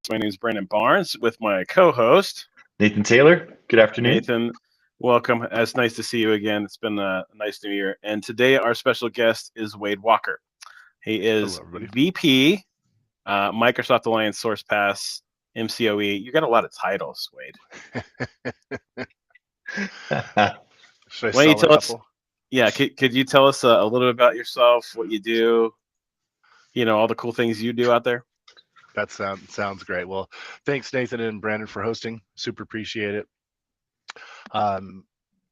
My name is Brandon Barnes with my co-host Nathan Taylor, good afternoon. Nathan. Welcome. It's nice to see you again. It's been a nice new year. And today our special guest is Wade Walker. He is Hello, everybody. VP, Microsoft Alliance Source Pass, MCOE. You got a lot of titles, Wade. Should Why I don't you sell a tell us? couple? Yeah, could you tell us a little bit about yourself, what you do, all the cool things you do out there? That sounds great. Well, thanks Nathan and Brandon for hosting. Super appreciate it.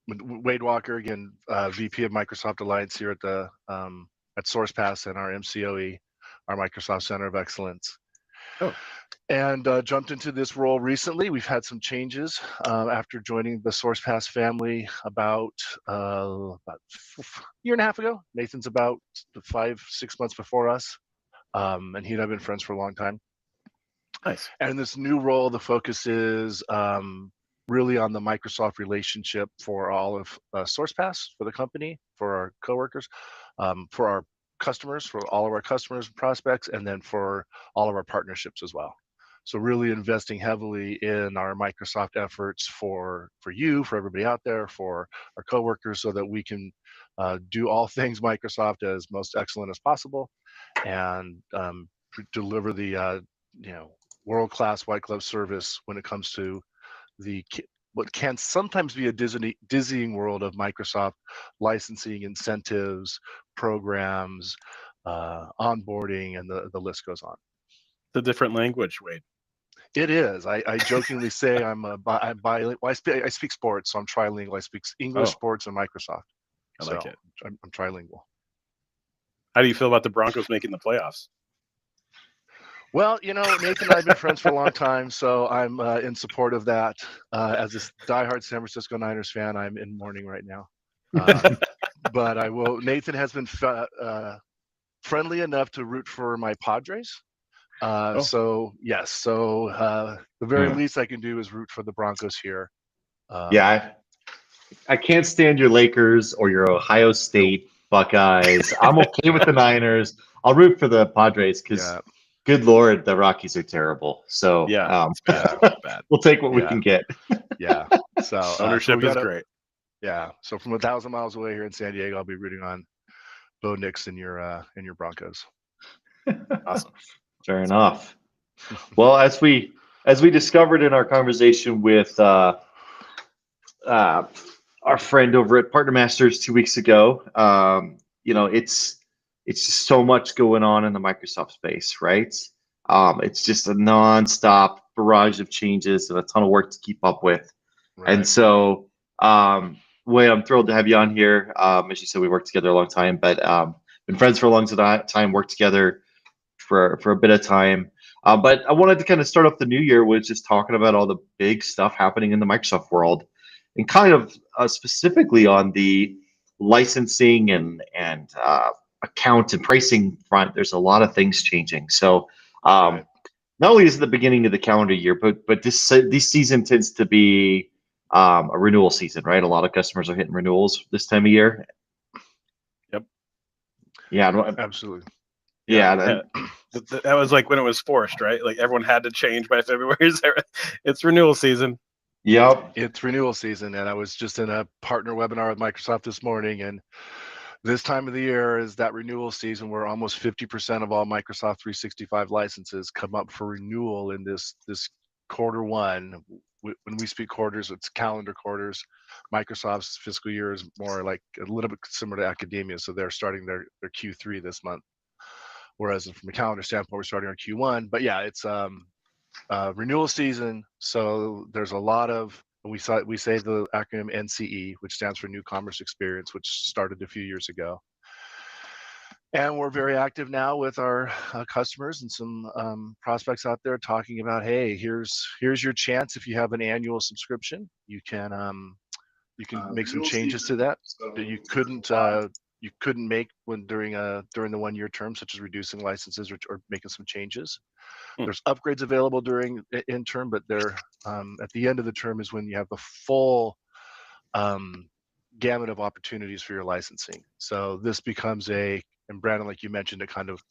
Wade Walker again, VP of Microsoft Alliance here at SourcePass and our MCOE, our Microsoft Center of Excellence. Oh. And jumped into this role recently. We've had some changes after joining the SourcePass family about a year and a half ago. Nathan's about 5-6 months before us, and he and I've been friends for a long time. Nice. And in this new role, the focus is really on the Microsoft relationship for all of SourcePass, for the company, for our coworkers, for our customers, for all of our customers and prospects, and then for all of our partnerships as well. So really investing heavily in our Microsoft efforts for you, for everybody out there, for our coworkers, so that we can do all things Microsoft as most excellent as possible, and deliver the world-class white glove service when it comes to what can sometimes be a dizzying world of Microsoft licensing, incentives, programs, onboarding, and the list goes on. The different language, Wade. It is. I jokingly say I'm bilingual. I speak sports, so I'm trilingual. I speak English, sports, and Microsoft. I like it. I'm trilingual. How do you feel about the Broncos making the playoffs? Well, Nathan and I have been friends for a long time, so I'm in support of that. As a diehard San Francisco Niners fan, I'm in mourning right now. But I will. Nathan has been friendly enough to root for my Padres. So yes. So the very least I can do is root for the Broncos here. I can't stand your Lakers or your Ohio State Buckeyes. I'm okay with the Niners. I'll root for the Padres because, good Lord, the Rockies are terrible. So it's bad. We'll take what we can get. Yeah. So ownership is great. Yeah. So from 1,000 miles away here in San Diego, I'll be rooting on Bo Nix and your Broncos. Awesome. Fair enough. Well, as we discovered in our conversation with our friend over at Partner Masters 2 weeks ago, it's just so much going on in the Microsoft space, right? It's just a nonstop barrage of changes and a ton of work to keep up with. Right. And so, Wade, I'm thrilled to have you on here. As you said, we worked together a long time, but been friends for a long time, worked together for a bit of time. But I wanted to kind of start off the new year with just talking about all the big stuff happening in the Microsoft world, and kind of specifically on the licensing and account and pricing front. There's a lot of things changing. So not only is it the beginning of the calendar year, but this season tends to be a renewal season, right? A lot of customers are hitting renewals this time of year. Yep. Yeah, absolutely. Yeah, that was like when it was forced, right? Like everyone had to change by February. It's renewal season. Yep. It's renewal season, and I was just in a partner webinar with Microsoft this morning, and this time of the year is that renewal season where almost 50% of all Microsoft 365 licenses come up for renewal in this quarter one. When we speak quarters, it's calendar quarters. Microsoft's fiscal year is more like a little bit similar to academia, so they're starting their Q3 this month. Whereas from a calendar standpoint, we're starting our Q1. But yeah, it's renewal season, so there's a lot of we say the acronym NCE, which stands for New Commerce Experience, which started a few years ago. And we're very active now with our customers and some prospects out there talking about, hey, here's your chance. If you have an annual subscription, you can make some changes to that you couldn't make during the 1 year term, such as reducing licenses or making some changes. There's upgrades available during in term, but they're at the end of the term is when you have the full gamut of opportunities for your licensing. So this becomes and Brandon, like you mentioned, a kind of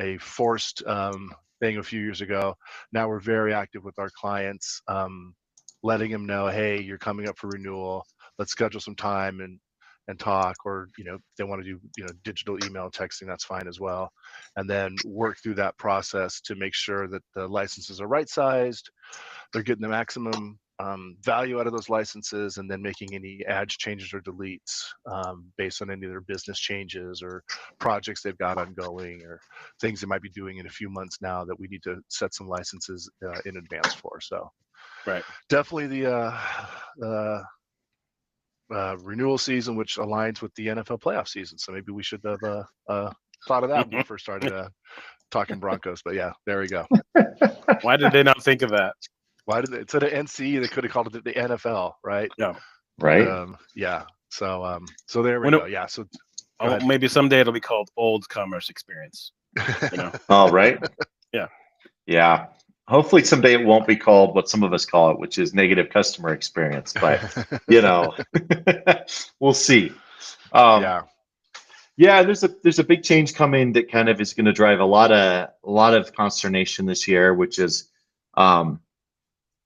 a forced thing a few years ago. Now we're very active with our clients, letting them know, hey, you're coming up for renewal. Let's schedule some time and talk, or if they want to do digital email texting, that's fine as well, and then work through that process to make sure that the licenses are right sized, they're getting the maximum value out of those licenses, and then making any adds, changes, or deletes based on any of their business changes or projects they've got ongoing, or things they might be doing in a few months now that we need to set some licenses in advance for. So Right. definitely the renewal season, which aligns with the NFL playoff season. So maybe we should have thought of that when we first started talking Broncos. But yeah, there we go. Why did they not think of that? Why did they, instead of NCE, they could have called it the NFL, right? Yeah. Right. Yeah. So there we go. Yeah. So maybe someday it'll be called Old Commerce Experience. Oh, right. Yeah. Yeah. Hopefully someday it won't be called what some of us call it, which is negative customer experience. But we'll see. Yeah. Yeah, there's a big change coming that kind of is going to drive a lot of consternation this year, which is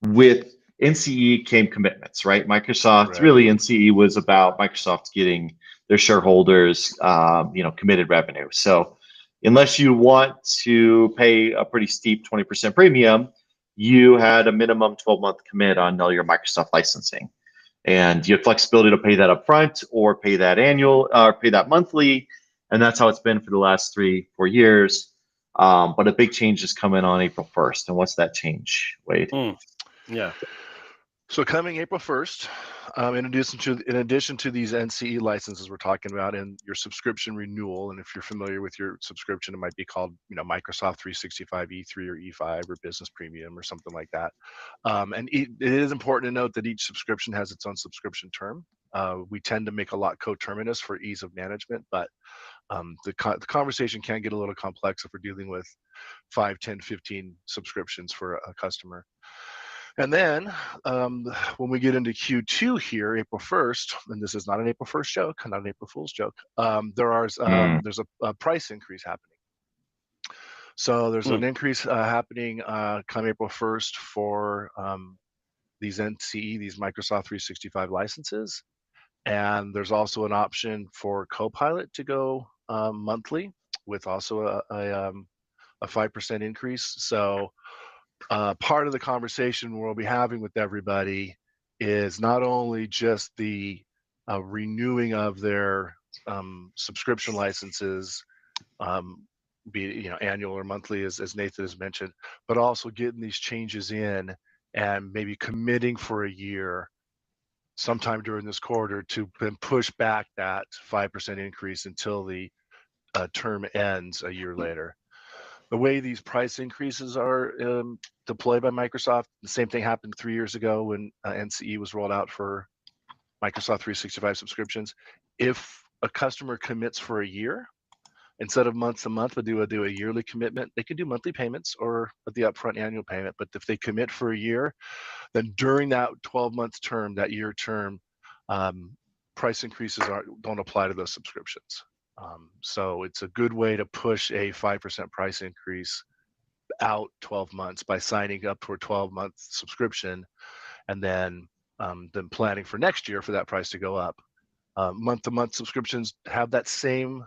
with NCE came commitments, right? Microsoft, Right. really NCE was about Microsoft getting their shareholders committed revenue. So unless you want to pay a pretty steep 20% premium, you had a minimum 12-month commit on all your Microsoft licensing. And you have flexibility to pay that up front or pay that annual or pay that monthly. And that's how it's been for the last 3-4 years. But a big change is coming on April 1st. And what's that change, Wade? Yeah. So coming April 1st, in addition to these NCE licenses we're talking about and your subscription renewal, and if you're familiar with your subscription, it might be called Microsoft 365 E3 or E5 or Business Premium or something like that. And it is important to note that each subscription has its own subscription term. We tend to make a lot coterminous for ease of management, but the conversation can get a little complex if we're dealing with 5, 10, 15 subscriptions for a customer. And then when we get into Q2 here, April 1st, and this is not an April 1st joke, not an April Fool's joke, there's a price increase happening. So there's an increase happening come April 1st for these NCE, these Microsoft 365 licenses. And there's also an option for Copilot to go monthly with also a 5% increase. So part of the conversation we'll be having with everybody is not only just the renewing of their subscription licenses, be it annual or monthly, as Nathan has mentioned, but also getting these changes in and maybe committing for a year sometime during this quarter to then push back that 5% increase until the term ends a year later. The way these price increases are deployed by Microsoft, the same thing happened 3 years ago when NCE was rolled out for Microsoft 365 subscriptions. If a customer commits for a year, instead of month to month, but do a yearly commitment, they can do monthly payments or the upfront annual payment. But if they commit for a year, then during that 12-month term, that year term, price increases don't apply to those subscriptions. So it's a good way to push a 5% price increase out 12 months by signing up for a 12-month subscription, and then planning for next year for that price to go up. Month-to-month subscriptions have that same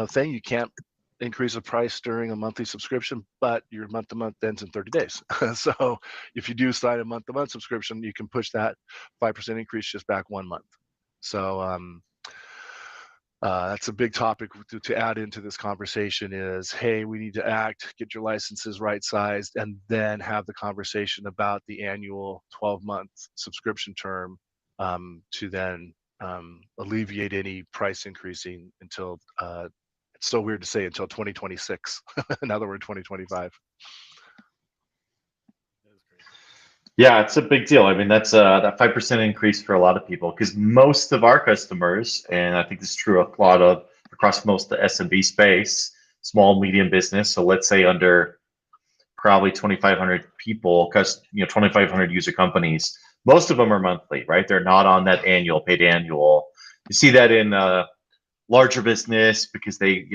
thing. You can't increase the price during a monthly subscription, but your month-to-month ends in 30 days. So if you do sign a month-to-month subscription, you can push that 5% increase just back 1 month. So that's a big topic to add into this conversation is, hey, we need to act, get your licenses right-sized, and then have the conversation about the annual 12-month subscription term to then alleviate any price increasing until, it's so weird to say, until 2026. In other words, 2025. Yeah, it's a big deal. I mean, that's that 5% increase for a lot of people, because most of our customers, and I think this is true across most of the SMB space, small, medium business. So let's say under probably 2,500 people, 2,500 user companies, most of them are monthly, right? They're not on that paid annual. You see that in larger business because they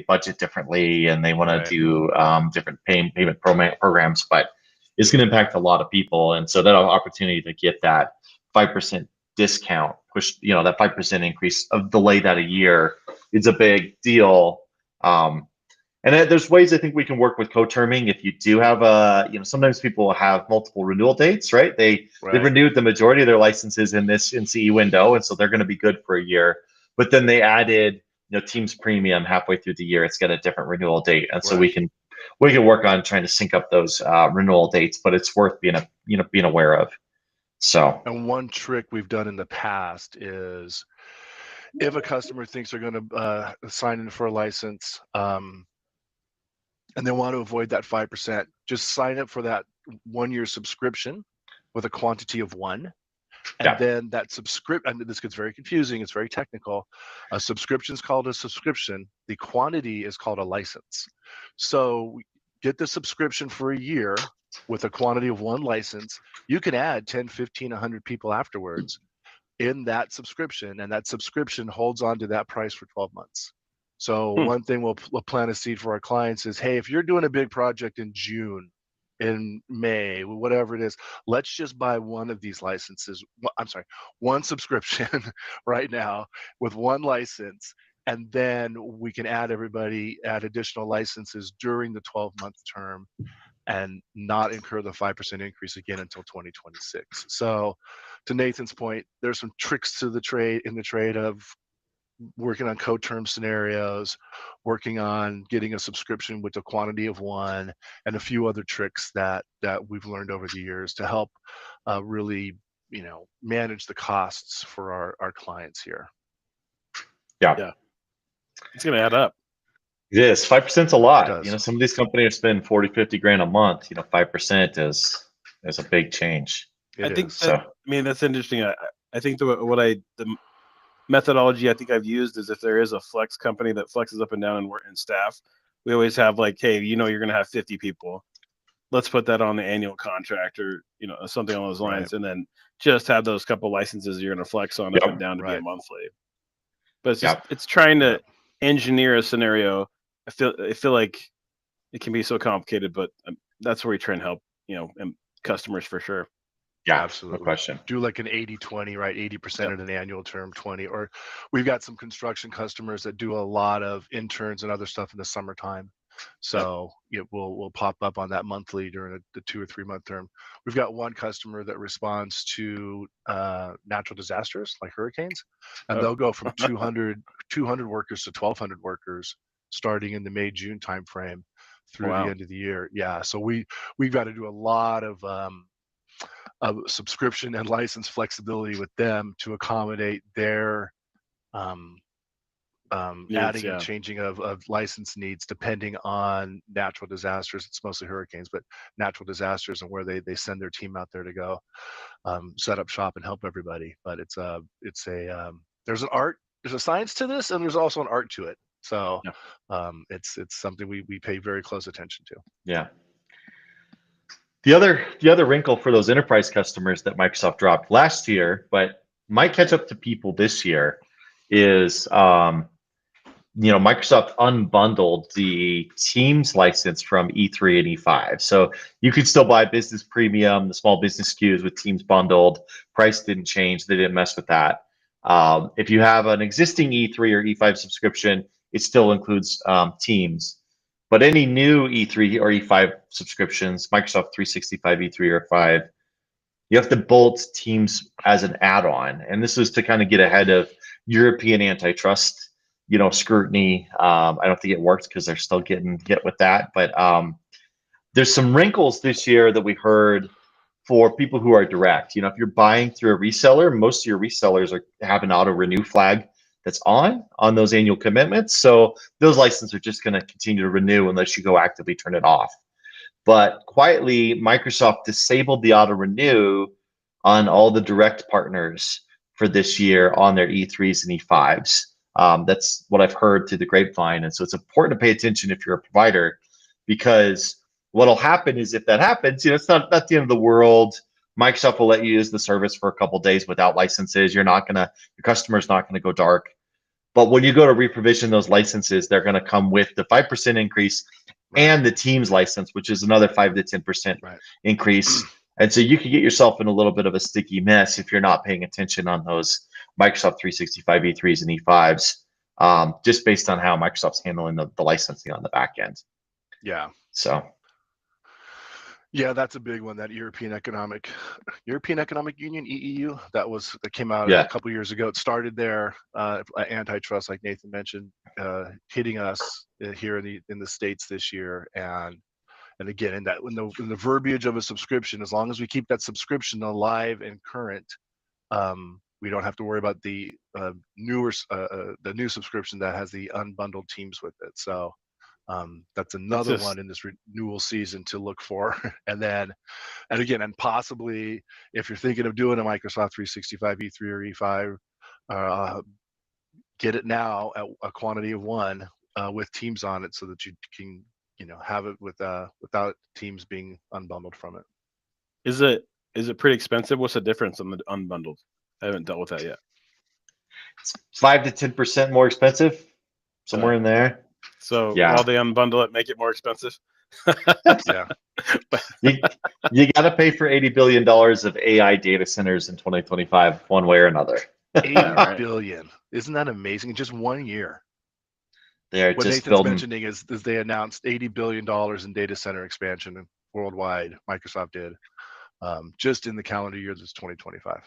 budget differently and they want Right. to do different payment programs, but it's going to impact a lot of people. And so that opportunity to get that 5% discount pushed, that 5% increase of delay that a year is a big deal. And there's ways I think we can work with co-terming. If you do have sometimes people have multiple renewal dates, right? They've renewed the majority of their licenses in this CE window, and so they're going to be good for a year. But then they added, Teams Premium halfway through the year. It's got a different renewal date, and so we can work on trying to sync up those renewal dates. But it's worth being aware of. So. And one trick we've done in the past is, if a customer thinks they're going to sign in for a license, and they want to avoid that 5%, just sign up for that 1-year subscription with a quantity of 1. And then that subscription, and this gets very confusing, it's very technical. A subscription is called a subscription. The quantity is called a license. So get the subscription for a year with a quantity of 1 license. You can add 10, 15, 100 people afterwards in that subscription, and that subscription holds on to that price for 12 months. So one thing we'll plant a seed for our clients is, hey, if you're doing a big project in June, in May, whatever it is, let's just buy one of these licenses. One subscription right now with 1 license, and then we can add additional licenses during the 12-month term and not incur the 5% increase again until 2026. So to Nathan's point, there's some tricks to the trade of working on co-term scenarios, working on getting a subscription with a quantity of 1, and a few other tricks that we've learned over the years to help really, manage the costs for our clients here. Yeah. It's going to add up. It is. 5%'s a lot. Some of these companies are spending 40, 50 grand a month. 5% is a big change. That's interesting. I think the methodology I think I've used is, if there is a flex company that flexes up and down and staff, we always have like, hey, you're going to have 50 people. Let's put that on the annual contract, or something along those lines, and then just have those couple licenses you're going to flex on up and down to be a monthly. But it's just, it's trying to engineer a scenario. I feel like it can be so complicated, but that's where we try and help and customers for sure. Yeah, absolutely. No question. Do like an 80-20, right? 80% at an annual term, 20. Or we've got some construction customers that do a lot of interns and other stuff in the summertime. So we'll pop up on that monthly during the 2 or 3 month term. We've got one customer that responds to natural disasters like hurricanes, and they'll go from 200 workers to 1,200 workers starting in the May-June timeframe through the end of the year. Yeah, so we've got to do a lot of subscription and license flexibility with them to accommodate their adding and changing of license needs depending on natural disasters. It's mostly hurricanes, but natural disasters and where they send their team out there to go set up shop and help everybody. But there's an art, there's a science to this, and there's also an art to it. So it's something we pay very close attention to. Yeah. The other wrinkle for those enterprise customers that Microsoft dropped last year, but might catch up to people this year, is Microsoft unbundled the Teams license from E3 and E5. So you could still buy Business Premium, the small business SKUs with Teams bundled. Price didn't change. They didn't mess with that. If you have an existing E3 or E5 subscription, it still includes Teams. But any new E3 or E5 subscriptions, Microsoft 365 E3 or 5, you have to bolt Teams as an add-on. And this is to kind of get ahead of European antitrust, scrutiny. I don't think it works because they're still getting hit with that. But there's some wrinkles this year that we heard for people who are direct. If you're buying through a reseller, most of your resellers have an auto renew flag that's on those annual commitments. So those licenses are just going to continue to renew unless you go actively turn it off. But quietly, Microsoft disabled the auto renew on all the direct partners for this year on their E3s and E5s. That's what I've heard through the grapevine. And so it's important to pay attention if you're a provider, because what'll happen is, if that happens, it's not the end of the world. Microsoft will let you use the service for a couple of days without licenses. Your customer's not going to go dark. But when you go to reprovision those licenses, they're going to come with the 5% increase and the Teams license, which is another 5 to 10% increase. And so you could get yourself in a little bit of a sticky mess if you're not paying attention on those Microsoft 365 E3s and E5s, just based on how Microsoft's handling the licensing on the back end. Yeah. So. Yeah, that's a big one. That European Economic Union (EEU) that came out a couple years ago. It started there, antitrust, like Nathan mentioned, hitting us here in the States this year, and again in the verbiage of a subscription. As long as we keep that subscription alive and current, we don't have to worry about the new subscription that has the unbundled Teams with it. So. That's another one in this renewal season to look for. and possibly if you're thinking of doing a Microsoft 365 E3 or E5, get it now at a quantity of one with Teams on it, so that you can have it without Teams being unbundled from it. Is it pretty expensive? What's the difference on the unbundled? I haven't dealt with that yet. It's 5 to 10% more expensive, somewhere in there. So while they unbundle it, make it more expensive. Yeah. You got to pay for $80 billion of AI data centers in 2025, one way or another. 80 billion. Isn't that amazing? In just 1 year. They're what just Nathan's mentioning is they announced $80 billion in data center expansion worldwide. Microsoft did, just in the calendar year that's 2025.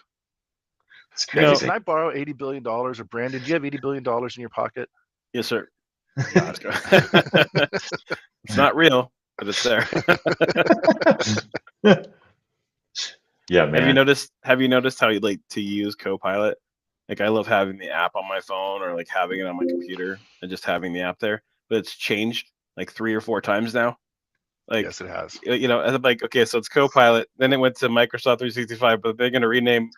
It's crazy. Can I borrow $80 billion? Or Brandon, do you have $80 billion in your pocket? Yes, sir. It's not real, but it's there. Yeah, man. Have you noticed how you like to use Copilot? Like, I love having the app on my phone, or like having it on my computer and just having the app there. But it's changed like 3 or 4 times now. Like, yes, it has. I'm like, okay, so it's Copilot. Then it went to Microsoft 365, but they're going to rename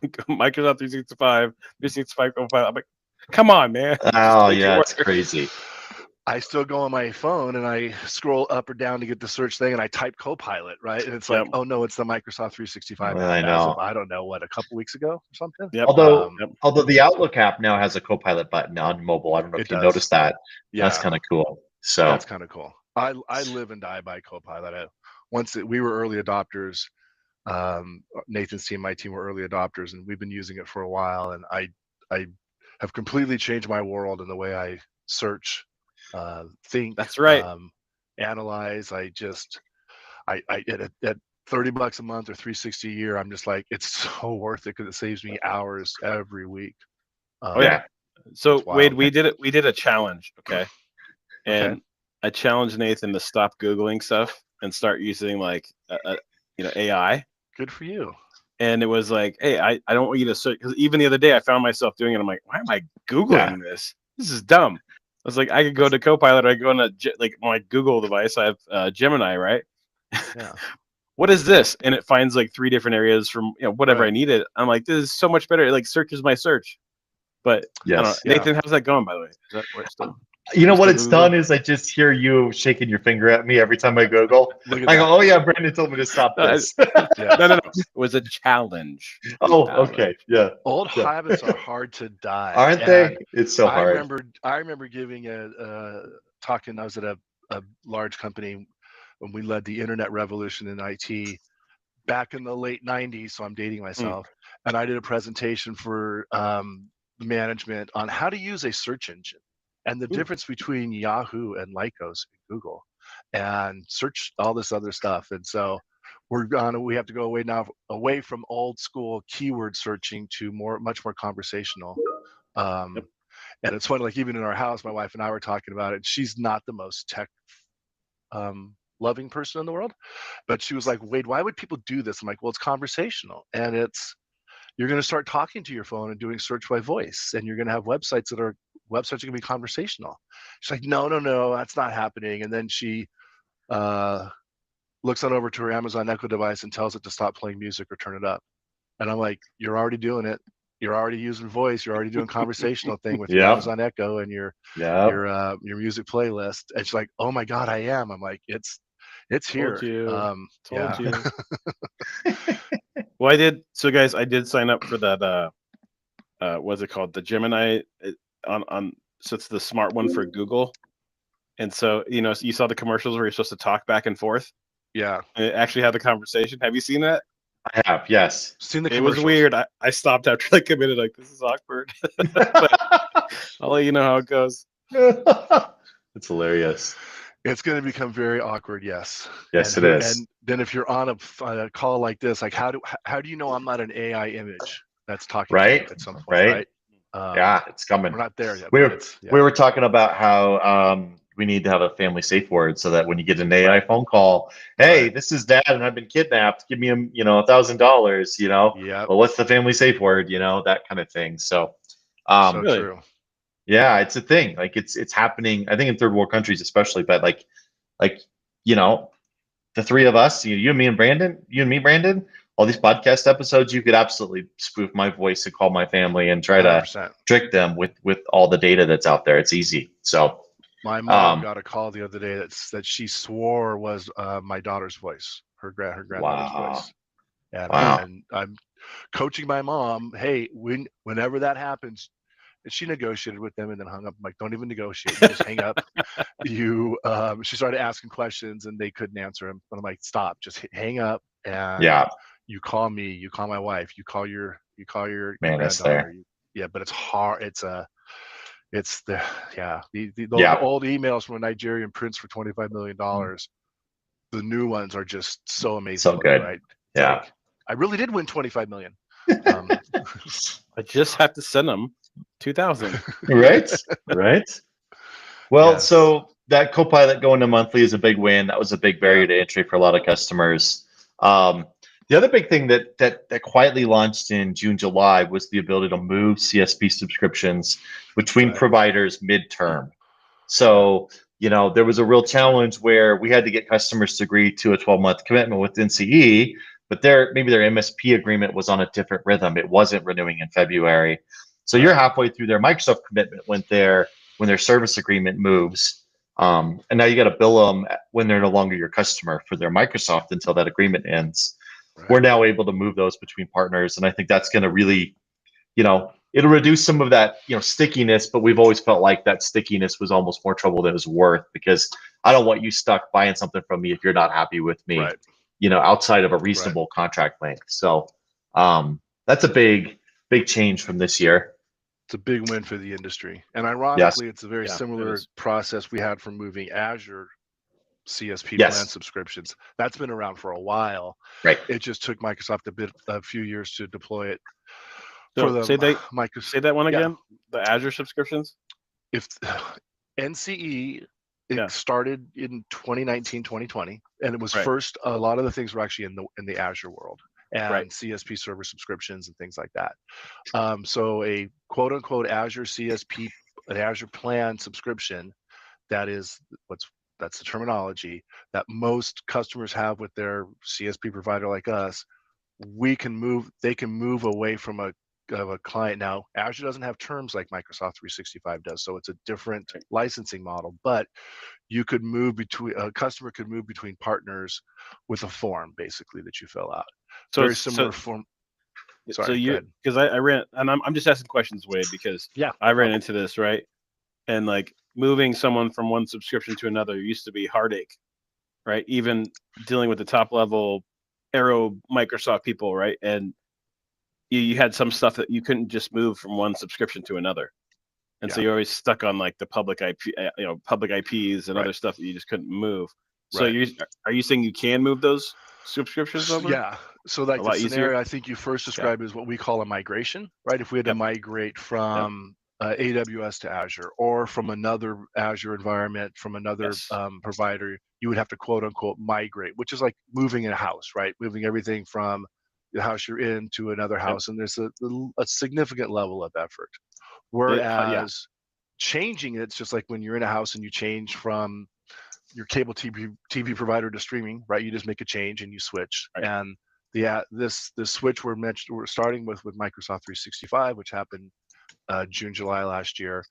Microsoft 365 Copilot. I'm like, come on, man. Oh yeah, it's crazy. I still go on my phone and I scroll up or down to get the search thing, and I type Copilot, right? And it's like, oh no, it's the Microsoft 365 app. I know. I don't know, what, a couple weeks ago or something. Yep. Although the Outlook app now has a Copilot button on mobile. I don't know if you noticed that. Yeah, that's kind of cool. So that's kind of cool. I live and die by Copilot. We were early adopters. Nathan's team, my team were early adopters, and we've been using it for a while. And I have completely changed my world in the way I search, think. That's right. Analyze. I at $30 a month or $360 a year, I'm just like, it's so worth it because it saves me hours every week. So Wade, we did a challenge, okay? And I challenged Nathan to stop Googling stuff and start using like AI. Good for you. And it was like, hey, I don't want you to search, because even the other day I found myself doing it. I'm like, why am I Googling this? This is dumb. I was like, I could go to Copilot, or I go on my Google device. I have Gemini, right? Yeah. What is this? And it finds like 3 different areas from whatever I needed. I'm like, this is so much better. It like searches my search. But Nathan, how's that going, by the way? Is that where it's still? What it's done is I just hear you shaking your finger at me every time I Google. I go, oh yeah, Brandon told me to stop this. No. It was a challenge. Okay. Yeah. Old habits are hard to die. Aren't they? It's so hard. I remember giving talking. I was at a large company when we led the internet revolution in IT back in the late 90s. So I'm dating myself. And I did a presentation for management on how to use a search engine and the difference between Yahoo and Lycos and Google and search all this other stuff. And so we have to go away from old school keyword searching to much more conversational. And it's funny, like even in our house, my wife and I were talking about it. She's not the most tech loving person in the world, but she was like, Wade, why would people do this? I'm like, well, it's conversational, and you're going to start talking to your phone and doing search by voice, and you're going to have websites are going to be conversational. She's like, no, that's not happening. And then she looks on over to her Amazon Echo device and tells it to stop playing music or turn it up. And I'm like, you're already doing it. You're already using voice. You're already doing conversational thing with your Amazon Echo and your music playlist. And she's like, oh my God, I am. I'm like, it's here. Told you. Well, I did. So guys, I did sign up for that. What's it called? The Gemini. on so it's the smart one for Google. And so, you saw the commercials where you're supposed to talk back and forth Yeah, and actually have the conversation. Have you seen that? I have, yes. seen the It was commercials. weird. I stopped after like a minute, like, this is awkward. But I'll let you know how it goes. It's hilarious. It's going to become very awkward, yes. Yes, And it is. And then if you're on a call like this, like how do you know I'm not an AI image that's talking to Right, you at some point, right. right? Yeah, it's coming. We're not there yet. We but were it's, yeah. we were talking about how we need to have a family safe word so that when you get an AI phone call, hey, Right. this is Dad and I've been kidnapped. Give me $1,000. Yeah, Well, what's the family safe word? That kind of thing. So, so Really? true. yeah, it's a thing. Like it's happening. I think in third world countries especially, but like the three of us, you and me and Brandon, all these podcast episodes, you could absolutely spoof my voice and call my family and try to 100%. trick them with all the data that's out there. It's easy. So My mom got a call the other day that she swore was my daughter's voice, her granddaughter's wow. voice. And, Wow. and I'm coaching my mom, hey, whenever that happens, and she negotiated with them and then hung up. I'm like, don't even negotiate. You just hang up. She started asking questions and they couldn't answer them. But I'm like, stop, just hang up and Yeah, you call me, you call my wife, you call your man, that's granddaughter. fair. Yeah, but it's hard. It's the Yeah. old emails from a Nigerian prince for $25 million. The new ones are just so amazing. So good. Right? It's Yeah. like, I really did win 25 million. I just have to send them 2,000. Right. Right. Well, Yes. so that Copilot going to monthly is a big win. That was a big barrier to entry for a lot of customers. The other big thing that quietly launched in June, July was the ability to move CSP subscriptions between Right. providers midterm. So, there was a real challenge where we had to get customers to agree to a 12-month commitment with NCE, but maybe their MSP agreement was on a different rhythm. It wasn't renewing in February. So you're halfway through their Microsoft commitment when their service agreement moves. And now you got to bill them when they're no longer your customer for their Microsoft until that agreement ends. Right. We're now able to move those between partners. And I think that's going to really, it'll reduce some of that, stickiness, but we've always felt like that stickiness was almost more trouble than it was worth, because I don't want you stuck buying something from me if you're not happy with me, Right. outside of a reasonable contract length. So that's a big change from this year. It's a big win for the industry. And ironically, it's a very Yeah, similar it is. process we had for moving Azure CSP Yes. plan subscriptions. That's been around for a while. Right. It just took Microsoft a few years to deploy it. So for the say that one Yeah. again. The Azure subscriptions. If NCE Yeah. started in 2019, 2020, and it was Right. first, a lot of the things were actually in the Azure world, and Right. CSP server subscriptions and things like that. So a quote unquote Azure CSP, an Azure plan subscription, that's the terminology that most customers have with their CSP provider like us. They can move away from a client. Now, Azure doesn't have terms like Microsoft 365 does, so it's a different licensing model, but you could a customer could move between partners with a form basically that you fill out. So Very similar form. Sorry, so you, because I ran, and I'm just asking questions, Wade, because I ran into this, right? And like moving someone from one subscription to another used to be heartache, right? Even dealing with the top level Aero Microsoft people, right? And you had some stuff that you couldn't just move from one subscription to another. And so you're always stuck on like the public IP, public IPs and other stuff that you just couldn't move. So are you saying you can move those subscriptions over? Yeah. So like the scenario I think you first described is what we call a migration, right? If we had to migrate from AWS to Azure, or from another Azure environment from another provider, you would have to quote unquote migrate, which is like moving a house, right? Moving everything from the house you're in to another house, and there's a significant level of effort. Whereas changing it's just like when you're in a house and you change from your cable TV provider to streaming, right? You just make a change and you switch. And this switch we're starting with Microsoft 365, which happened June, July last year.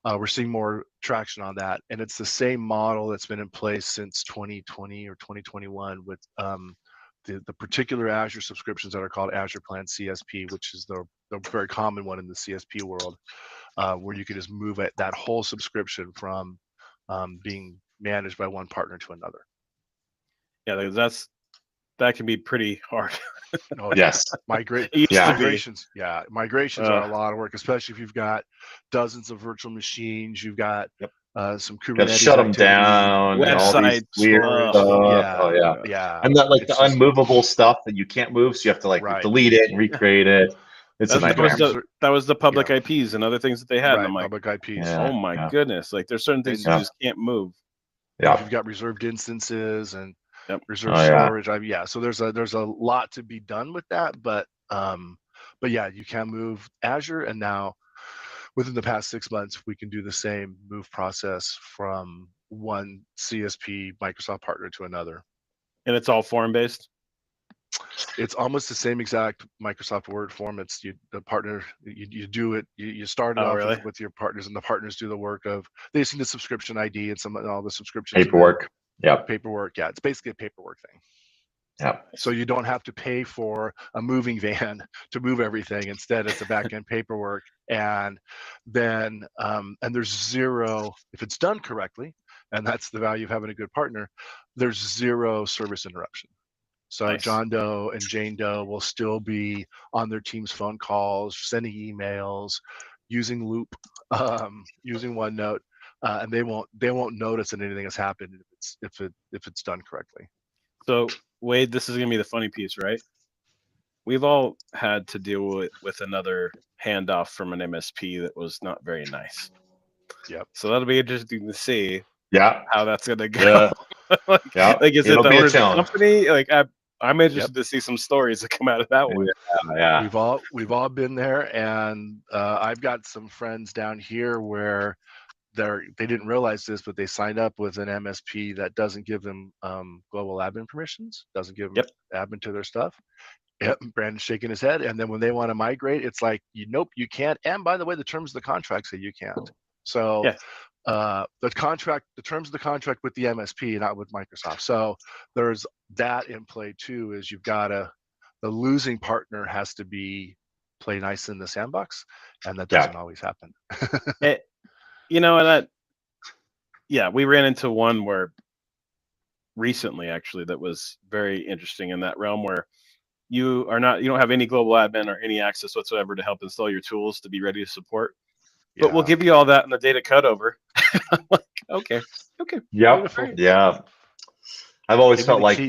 We're seeing more traction on that, and it's the same model that's been in place since 2020 or 2021 with the particular Azure subscriptions that are called Azure Plan CSP, which is the very common one in the CSP world. where you could just move that whole subscription from being managed by one partner to another. Yeah, that can be pretty hard. Oh, yeah. Yes. Migrate It used Yeah. to be. migrations. Yeah, migrations are a lot of work, especially if you've got dozens of virtual machines. You've got Yep. some Got to Kubernetes shut them activity, down and all these Website weird storage. stuff. Yeah, Oh yeah. yeah. And that like It's the just unmovable stuff that you can't move, so you have to like right. delete it and recreate it. It's a That You was nightmare. that was the public Yeah. IPs and other things that they had, and Right, I'm like, public IPs. Yeah. oh my yeah. goodness! Like there's certain things And you Yeah. just can't move. if Yeah. you've got reserved instances and Yep. reserved Oh, yeah. storage, yeah. So there's a lot to be done with that, but yeah, you can move Azure, and now within the past 6 months, we can do the same move process from one CSP Microsoft partner to another. And it's all form based. It's almost the same exact Microsoft Word form. It's the partner, you do it, you start it Oh, off really? with your partners, and the partners do the work of, they see the subscription ID and all the subscriptions and then Paperwork. Yep. paperwork. Yeah, it's basically a paperwork thing. Yep. So you don't have to pay for a moving van to move everything. Instead, it's a back-end paperwork, and then and there's zero, if it's done correctly, and that's the value of having a good partner, there's zero service interruption. So Nice. John Doe and Jane Doe will still be on their team's phone calls, sending emails, using Loop, using OneNote, and they won't notice that anything has happened if it's done correctly. So Wade, this is gonna be the funny piece, right? We've all had to deal with another handoff from an MSP that was not very nice. Yep. So that'll be interesting to see Yeah. how that's gonna go. Yeah. like, Yeah. like is it It'll the be a owners of the challenge. company? Like I'm interested to see some stories that come out of that one. Yeah. We've all been there, and I've got some friends down here where they didn't realize this, but they signed up with an MSP that doesn't give them global admin permissions, doesn't give them admin to their stuff. Yep, Brandon's shaking his head, and then when they want to migrate, it's like, nope, you can't. And by the way, the terms of the contract say you can't. So the terms of the contract with the MSP, not with Microsoft. So there's that in play too. Is you've got the losing partner has to play nice in the sandbox, and that doesn't always happen. You know, and we ran into one where recently actually that was very interesting in that realm where you don't have any global admin or any access whatsoever to help install your tools to be ready to support. But we'll give you all that in the data cutover. I'm like, okay. Yep. Yeah. I've always felt like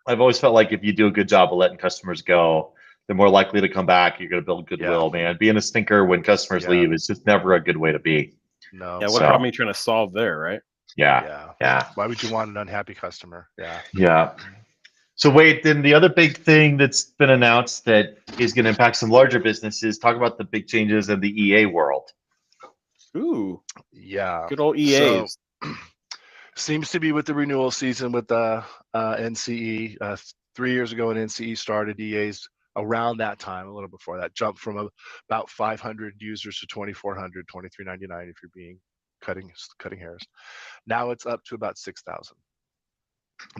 if you do a good job of letting customers go, they're more likely to come back. You're going to build goodwill, man. Being a stinker when customers leave is just never a good way to be. No. Yeah. What problem are you trying to solve there, right? Yeah. Why would you want an unhappy customer? Yeah. So Wade, then the other big thing that's been announced that is going to impact some larger businesses. Talk about the big changes in the EA world. Ooh. Yeah. Good old EAs. So, seems to be with the renewal season with the NCE. 3 years ago when NCE started, EAs around that time, a little before that, jumped from about 500 users to 2,400, 2,399 if you're being cutting hairs. Now it's up to about 6,000.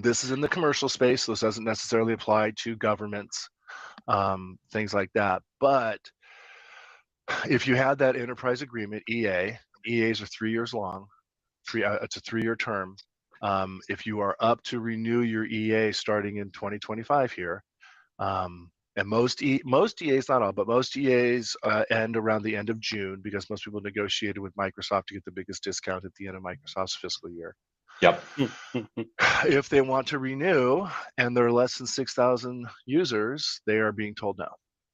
This is in the commercial space, so this doesn't necessarily apply to governments, things like that. But if you had that enterprise agreement, EAs are 3 years long. It's a 3-year term. If you are up to renew your EA starting in 2025 here, and most EAs, not all, but most EAs end around the end of June because most people negotiated with Microsoft to get the biggest discount at the end of Microsoft's fiscal year. Yep. If they want to renew and there are less than 6,000 users, they are being told no.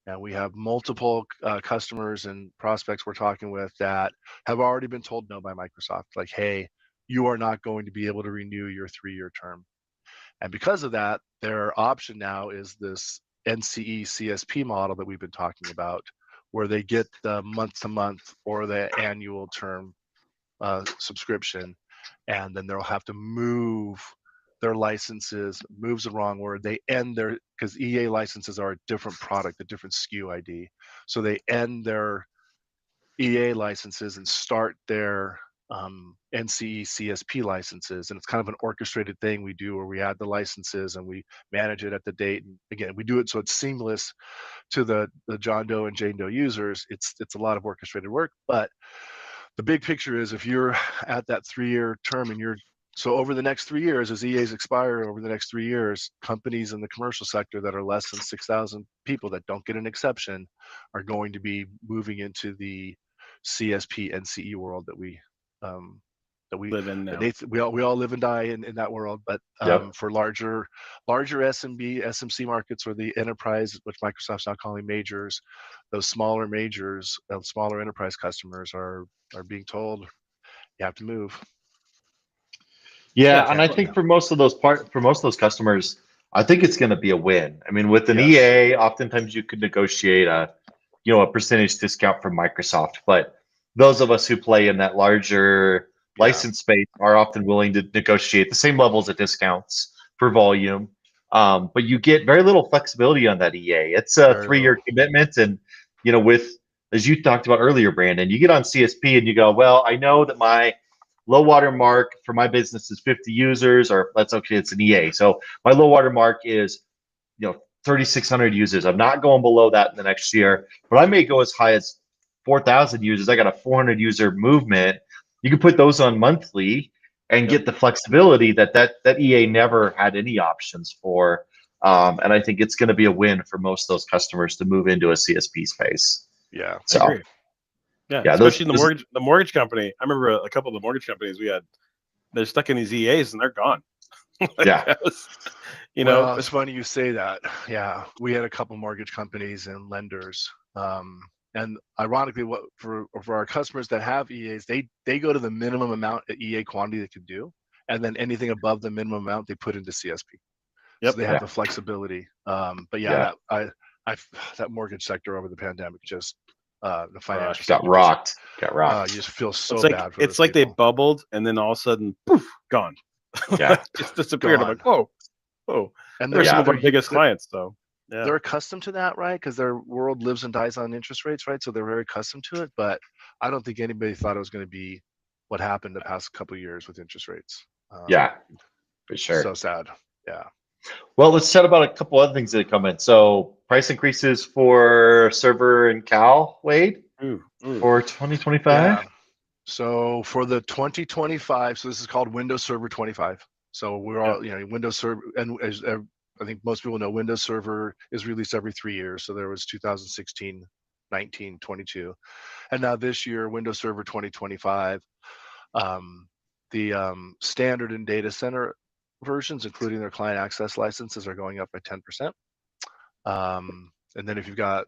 And we have multiple customers and prospects we're talking with that have already been told no by Microsoft. Like, hey, you are not going to be able to renew your 3-year term. And because of that, their option now is this NCE CSP model that we've been talking about, where they get the month-to-month or the annual term subscription, and then they'll have to move their licenses. Move's the wrong word. They end their, because EA licenses are a different product, a different SKU ID. So they end their EA licenses and start their NCE CSP licenses, and it's kind of an orchestrated thing we do where we add the licenses and we manage it at the date. And again, we do it so it's seamless to the John Doe and Jane Doe users. It's a lot of orchestrated work, but the big picture is if you're at that 3-year term and so over the next 3 years, as EAs expire over the next 3 years, companies in the commercial sector that are less than 6,000 people that don't get an exception are going to be moving into the CSP NCE world that we Live in now. we all live and die in that world. But for larger SMB SMC markets or the enterprise, which Microsoft's now calling majors, those smaller majors, smaller enterprise customers are being told you have to move. Yeah, and I think for most of those customers, I think it's going to be a win. I mean, with an EA, oftentimes you could negotiate a percentage discount from Microsoft, but those of us who play in that larger license space are often willing to negotiate the same levels of discounts for volume. But you get very little flexibility on that EA. It's a 3-year commitment, and as you talked about earlier, Brandon, you get on CSP and you go, well, I know that my low water mark for my business is 50 users, or it's an EA. So my low water mark is 3,600 users. I'm not going below that in the next year, but I may go as high as 4,000 users. I got a 400 user movement. You can put those on monthly and get the flexibility that EA never had any options for. And I think it's going to be a win for most of those customers to move into a CSP space. Yeah, so. I agree. Yeah, especially the mortgage company. I remember a couple of the mortgage companies we had. They're stuck in these EAs and they're gone. It's funny you say that. Yeah, we had a couple mortgage companies and lenders, and ironically, what for our customers that have EAs, they go to the minimum amount of EA quantity they can do, and then anything above the minimum amount they put into CSP. So they have the flexibility. But that mortgage sector over the pandemic just. The financial got rocked. You just feel so bad. It's like they bubbled and then all of a sudden, poof, gone. Yeah, just disappeared. I'm like, whoa. And they're some of our biggest clients, though. Yeah. They're accustomed to that, right? Because their world lives and dies on interest rates, right? So they're very accustomed to it. But I don't think anybody thought it was going to be what happened the past couple of years with interest rates. For sure. So sad. Yeah. Well, let's chat about a couple other things that come in. So price increases for server and Cal, Wade, for 2025. Yeah. So for the 2025, so this is called Windows Server 25. So we're all, Windows Server, and as I think most people know, Windows Server is released every 3 years. So there was 2016, 19, 22, and now this year, Windows Server 2025. The standard and data center versions, including their client access licenses, are going up by 10%. And then if you've got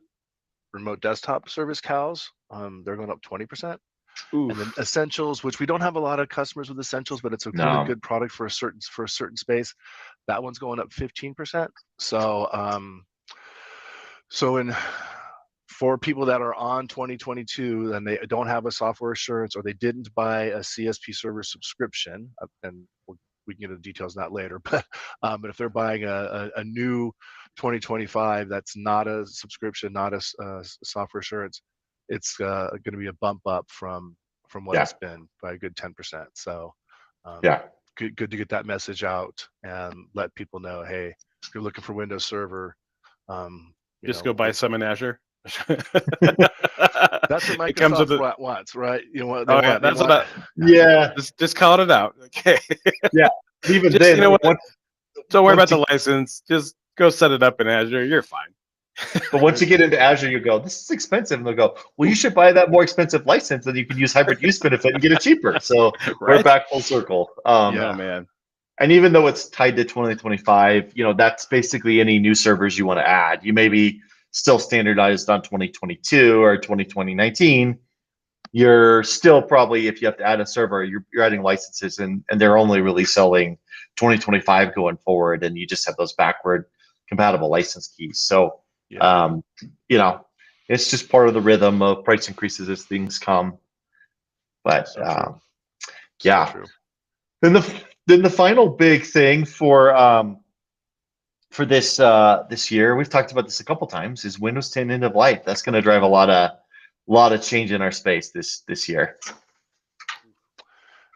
remote desktop service cows, they're going up 20%. And then Essentials, which we don't have a lot of customers with Essentials, but it's a really good product for a certain space. That one's going up 15%. So for people that are on 2022 and they don't have a software assurance or they didn't buy a CSP server subscription, and we can get into details on that later, but if they're buying a new 2025 that's not a subscription, not a software assurance, it's going to be a bump up from what it's been by a good 10%. So good to get that message out and let people know, hey, if you're looking for Windows Server, just go buy some in Azure. That's what Microsoft wants, right? That's what just call it out. Okay. Even just, then, don't worry about the license. Just go set it up in Azure. You're fine. But once you get into Azure, you go, this is expensive. And they'll go, well, you should buy that more expensive license and you can use hybrid use benefit and get it cheaper. So we're back full circle. Man. And even though it's tied to 2025, that's basically any new servers you want to add. You may be still standardized on 2022 or 2019. You're still probably, if you have to add a server, you're adding licenses and they're only really selling 2025 going forward. And you just have those backward compatible license keys. So, it's just part of the rhythm of price increases as things come. But Then the final big thing for this year, we've talked about this a couple times, is Windows 10 end of life. That's going to drive a lot of change in our space this year.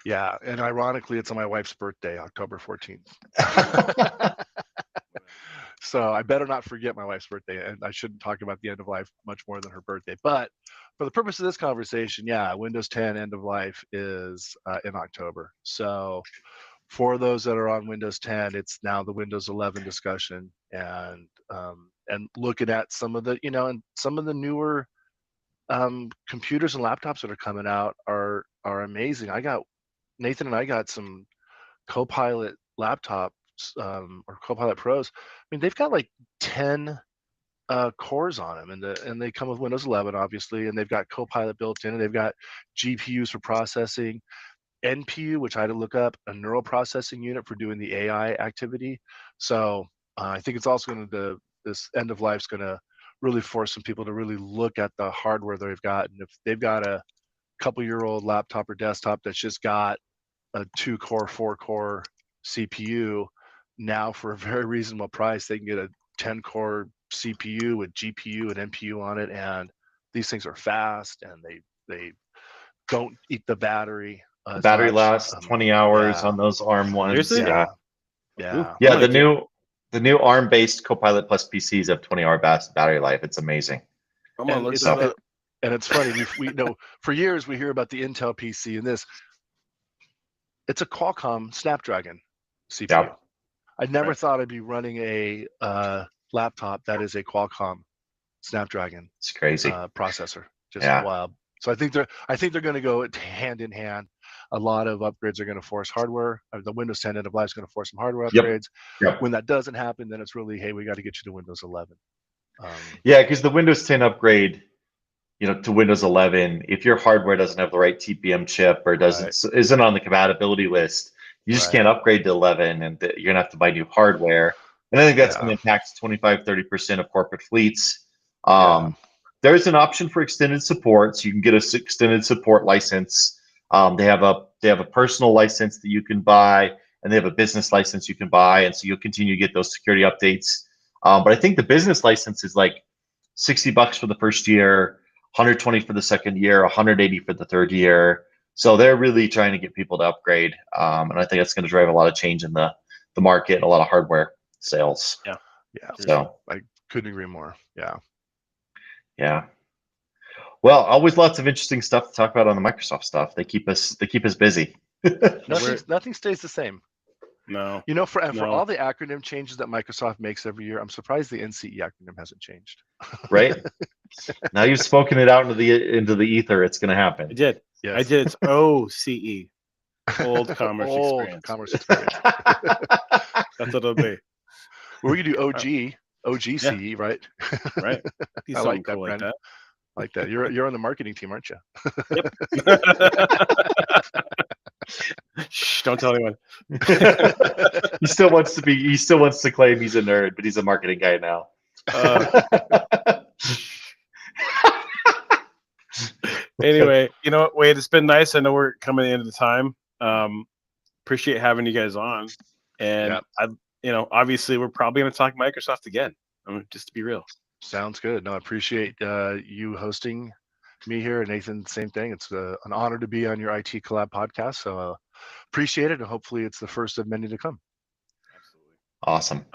Yeah, and ironically, it's on my wife's birthday, October 14th. So I better not forget my wife's birthday, and I shouldn't talk about the end of life much more than her birthday. But for the purpose of this conversation, yeah, Windows 10 end of life is in October. So for those that are on Windows 10, it's now the Windows 11 discussion, and looking at some of the, and some of the newer computers and laptops that are coming out are amazing. Nathan and I got some Copilot laptops or Copilot Pros. I mean, they've got like 10 cores on them, and they come with Windows 11, obviously, and they've got Copilot built in, and they've got GPUs for processing, NPU, which I had to look up, a neural processing unit for doing the AI activity. So I think it's also going to, this end of life is going to really force some people to really look at the hardware they've got. And if they've got a couple-year-old laptop or desktop that's just got a 2-core, 4-core CPU, now for a very reasonable price, they can get a 10-core CPU with GPU and NPU on it, and these things are fast and they don't eat the battery. The battery much. lasts 20 hours yeah. on those ARM ones. Seriously? Yeah. Yeah. Yeah, I like the new ARM-based Copilot Plus PCs have 20-hour battery life. It's amazing. I'm gonna And look it's, this up. and it's funny, we know for years we hear about the Intel PC and this. It's a Qualcomm Snapdragon CPU. Yeah. I never Right. thought I'd be running a laptop that is a Qualcomm Snapdragon It's crazy. processor. Just Yeah. wild. So I think they're going to go hand in hand. A lot of upgrades are going to force hardware. The Windows 10 end of life is going to force some hardware Yep. upgrades. Yep. When that doesn't happen, then it's really, hey, we got to get you to Windows 11. Yeah, because the Windows 10 upgrade, to Windows 11, if your hardware doesn't have the right TPM chip or isn't on the compatibility list, you just can't upgrade to 11, and you're gonna have to buy new hardware. And I think that's going to impact 25-30% of corporate fleets. There's an option for extended support, so you can get an extended support license. They have a personal license that you can buy, and they have a business license you can buy, and so you'll continue to get those security updates. But I think the business license is like $60 for the first year, 120 for the second year, 180 for the third year. So they're really trying to get people to upgrade, and I think that's going to drive a lot of change in the market and a lot of hardware sales. Yeah. So I couldn't agree more. Yeah. Yeah. Well, always lots of interesting stuff to talk about on the Microsoft stuff. They keep us busy. Nothing stays the same. No. For all the acronym changes that Microsoft makes every year, I'm surprised the NCE acronym hasn't changed. Right? Now you've spoken it out into the ether. It's going to happen. I did. Yes. I did. It's OCE. Old Commerce Experience. Commerce Experience. That's what it'll be. Or we could do OGCE, right? Right. Be I like something that, cool like Brandon. that. Like that. You're on the marketing team, aren't you? Shh, don't tell anyone. He still wants to claim he's a nerd, but he's a marketing guy now. Anyway, you know what, Wade, it's been nice. I know we're coming into the time. Appreciate having you guys on. And obviously we're probably going to talk Microsoft again. Just to be real. Sounds good. No, I appreciate you hosting me here, and Nathan, same thing. It's an honor to be on your IT Collab podcast. So appreciate it, and hopefully it's the first of many to come. Absolutely. Awesome.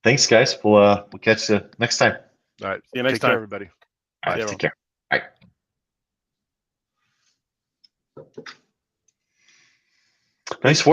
Thanks, guys. We'll catch you next time. All right. See you next Take time, care, everybody. All right. Take care. Bye. Nice work.